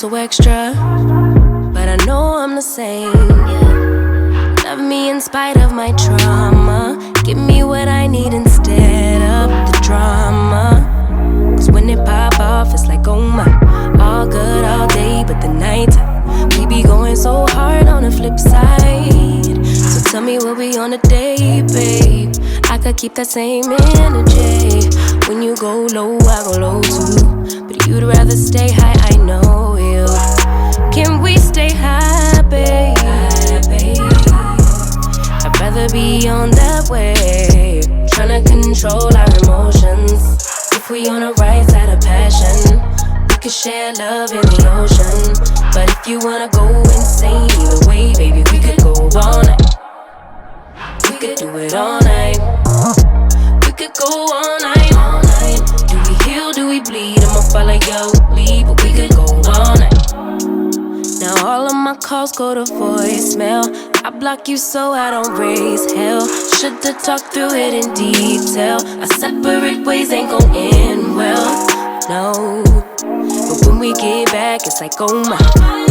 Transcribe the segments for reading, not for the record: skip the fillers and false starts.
so extra, but I know I'm the same. Love me in spite of my trauma. Give me what I need instead of the drama. Cause when it pop off, it's like, oh my. All good all day, but the night we be going so hard on the flip side. So tell me we'll be on a day, babe. I could keep that same energy. When you go low, I go low too. But you'd rather stay high, I know you. Can we stay high, babe? I'd rather be on that wave, tryna control our emotions. If we on the right side of passion, we could share love in the ocean. But if you wanna go insane either way, baby, we could go all night. We could do it all night. We could go all night, all night. Do we heal, do we bleed? I'ma follow your lead, but we could go all night. Now all of my calls go to voicemail. I block you so I don't raise hell. Should've talked through it in detail. Our separate ways ain't gon' end well, no. But when we get back, it's like, oh my.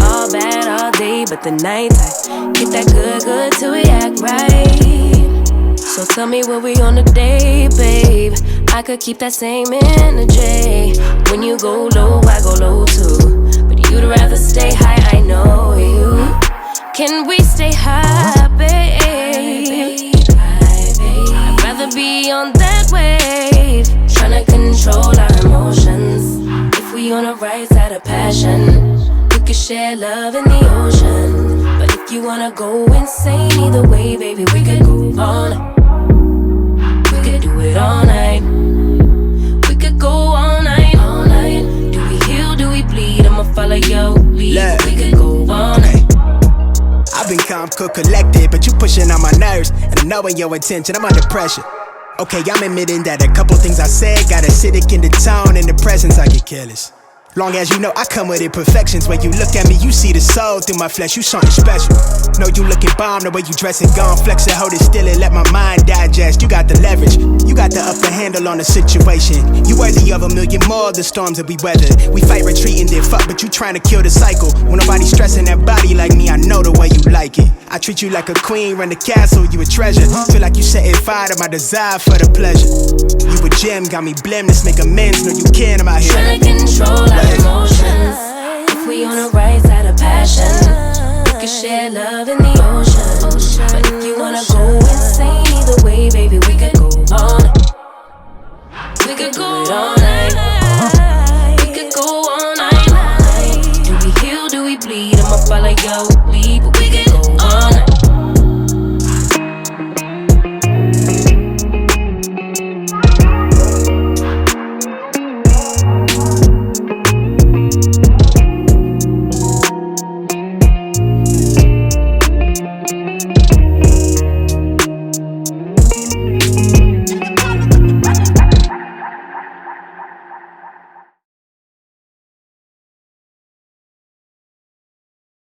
All bad all day, but the night I get that good till we act right. So tell me when we on a day, babe. I could keep that same energy. When you go low, I go low too. You'd rather stay high, I know you. Can we stay high, babe? I'd rather be on that wave, tryna control our emotions. If we on the right side of passion, we could share love in the ocean. But if you wanna go insane either way, baby, we could go all night. We could do it all night. We could go all night, all night. Do we heal, do we bleed? I'ma follow your lead, we could go all night. I've been calm, cool, collected, but you pushing on my nerves, and I'm knowing your intention, I'm under pressure. Okay, I'm admitting that a couple things I said got acidic in the tone, in the presence I get careless. Long as you know I come with imperfections. When you look at me, you see the soul through my flesh, you something special. Know you looking bomb, the way you dressing, gone flex it, hold it still and let my mind digest. You got the leverage, you got the upper handle on the situation. You worthy of a million more of the storms that we weather. We fight retreating, then fuck, but you trying to kill the cycle. When nobody stressing that body like me, I know the way you like it. I treat you like a queen, run the castle, you a treasure. Feel like you setting fire to my desire for the pleasure. You a gem, got me blim, let's make amends. Know you can, I'm out here trying to control our emotions. If we on the right side of passion, we can share love in the ocean. But if you wanna